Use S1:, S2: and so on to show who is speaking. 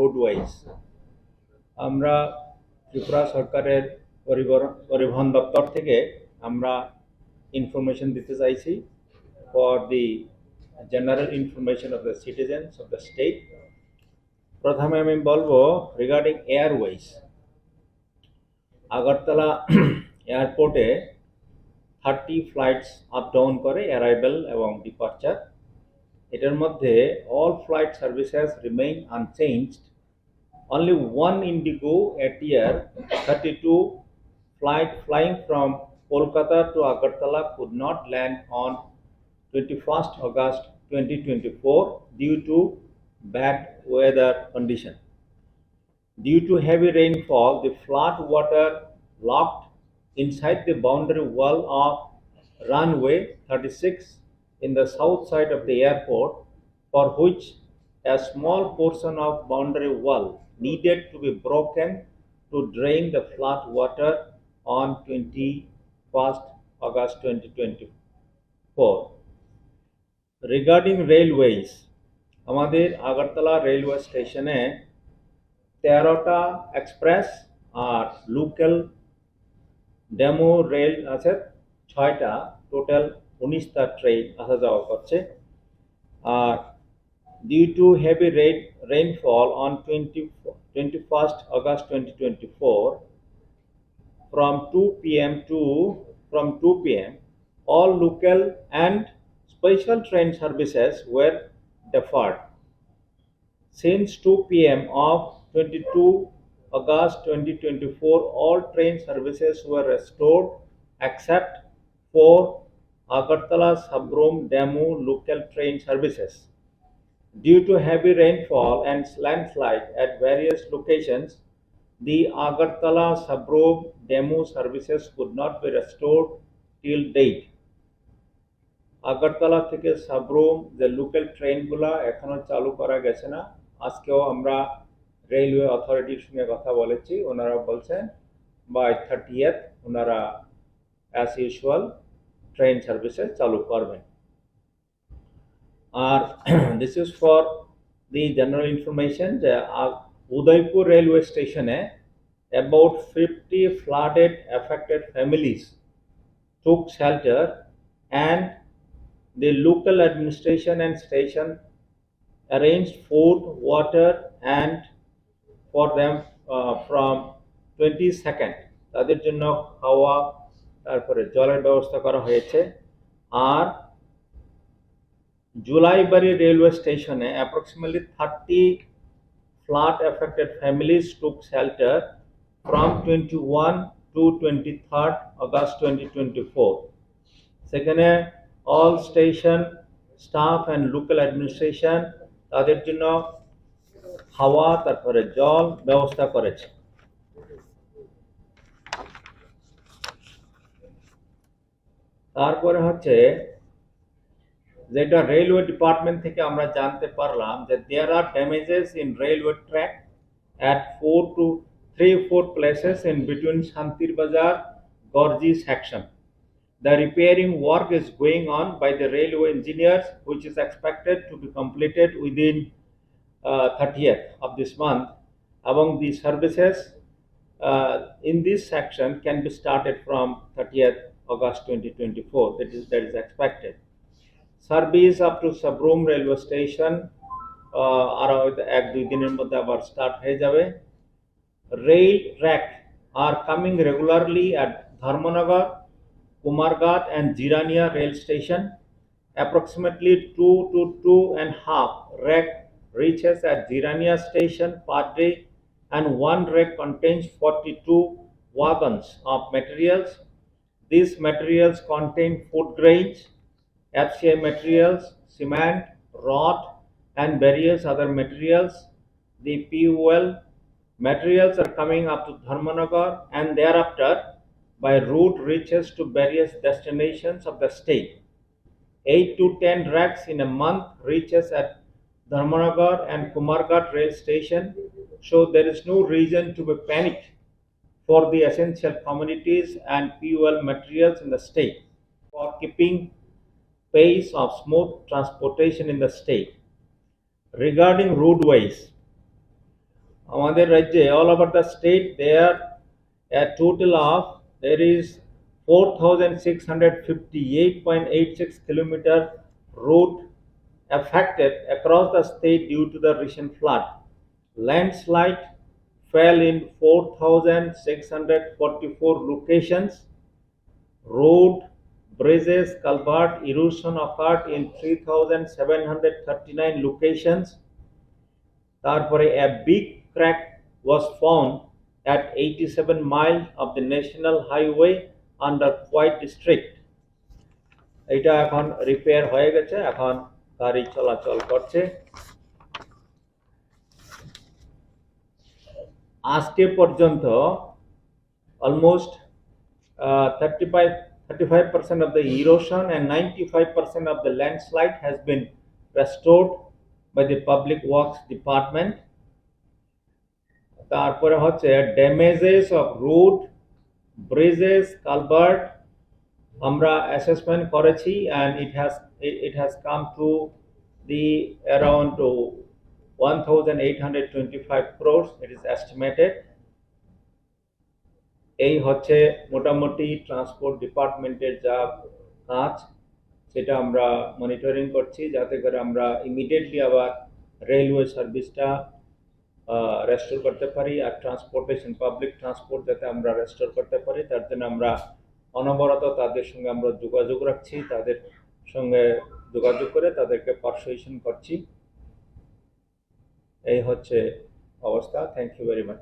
S1: roadways. আমরা ত্রিপুরা সরকারের পরিবহন দপ্তর থেকে আমরা ইনফরমেশন দিতে চাইছি for the general information of the citizens of the state. প্রথমে আমি বলবো রিগার্ডিং এয়ারওয়েজ। আগরতলা এয়ারপোর্টে 30 ফ্লাইটস আপ ডাউন করে অ্যারাইভেল এবং ডিপার্চার। এটার মধ্যে all flight services remain unchanged. Only one Indigo ATR 32 flight flying from Kolkata to Agartala could not land on 21st August 2024 due to bad weather condition. Due to heavy rainfall, the flood water locked inside the boundary wall of runway 36 in the south side of the airport, for which a small portion of boundary wall needed to be broken to drain the flood water on 21st August 2024. Regarding railways, আমাদের Agartala railway স্টেশনে 13টা express আর local demo rail আছে 6টা, total 19টা train আসা যাওয়া করছে। আর due to heavy rainfall on 21st August 2024 from 2 p.m. all local and special train services were deferred. Since 2 p.m. of 22 August 2024, all train services were restored except for Agartala Sabrom Damu local train services. Due to heavy rainfall and landslide at various locations, the Agartala Sabrom Damu services could not be restored till date. Agartala থেকে সাবরুম যে local ট্রেনগুলো এখনো চালু করা গেছে না। আজকেও আমরা রেলওয়ে অথরিটির সঙ্গে কথা বলেছি, ওনারা বলছেন বাই 30th ওনারা অ্যাজ ইউজুয়াল ট্রেন সার্ভিসেস চালু করবেন। আর this is for the general information যে উদয়পুর রেলওয়ে স্টেশনে about 50 flooded affected families took shelter, and the local administration and station arranged food, water and for them from 22nd তাদের জন্য খাওয়া তারপরে জলের ব্যবস্থা করা হয়েছে। আর জুলাইবাড়ি রেলওয়ে স্টেশনে approximately 30 flood affected families took shelter from 21 to 23rd August 2024. সেখানে all station staff and local administration তাদের জন্য খাওয়া তারপরে জল ব্যবস্থা করেছে। তারপরে হচ্ছে যেটা রেলওয়ে ডিপার্টমেন্ট থেকে আমরা জানতে পারলাম যে there are damages in railway track at 4 places in between Shantir Bazar Gorji section. The repairing work is going on by the railway engineers, which is expected to be completed within 30th of this month. Among the services in this section can be started from 30th August 2024. That is expected. Service up to Sabrom railway station আর 1-2 দিনের মধ্যে আবার start হয়ে যাবে। Rail track are coming regularly at Dharmanagar, Kumarghat and Jirania rail station. Approximately 2 to 2.5 rake reaches at Jirania station per day, and one rake contains 42 wagons of materials. These materials contain food grains, FCI materials, cement, rod and various other materials. The PUL materials are coming up to Dharmanagar and thereafter by route reaches to various destinations of the state. 8 to 10 racks in a month reaches at Dharmanagar and Kumarghat rail station, so there is no reason to be panicked for the essential commodities and PUL materials in the state for keeping pace of smooth transportation in the state. Regarding roadways, আমাদের রাজ্যে all over the state there a total of there is 4658.86 kilometer road affected across the state due to the recent flood. Landslide fell in 4644 locations. Road, bridges, culvert erosion occurred in 3739 locations. তারপরে a big crack was found at 87 miles of the national highway under Khaiwi district. এটা এখন repair হয়ে গেছে, এখন গাড়ি চলাচল করছে। আজকে পর্যন্ত almost 35% of the erosion and 95% of the landslide has been restored by the Public Works Department. তারপরে হচ্ছে damages of road, bridges, culvert আমরা assessment করেছি and it has come to the around 1825 crores it is estimated. এই হচ্ছে মোটামুটি transport ডিপার্টমেন্টের যা কাজ সেটা আমরা মনিটরিং করছি, যাতে করে আমরা ইমিডিয়েটলি আবার রেলওয়ে সার্ভিসটা রেস্টোর করতে পারি, আর ট্রান্সপোর্টেশন পাবলিক ট্রান্সপোর্ট যাতে আমরা রেস্টোর করতে পারি তার জন্য আমরা অনবরত তাদের সঙ্গে আমরা যোগাযোগ রাখছি, তাদের সঙ্গে যোগাযোগ করে তাদেরকে পারসুয়েশন করছি। এই হচ্ছে অবস্থা। Thank you very much.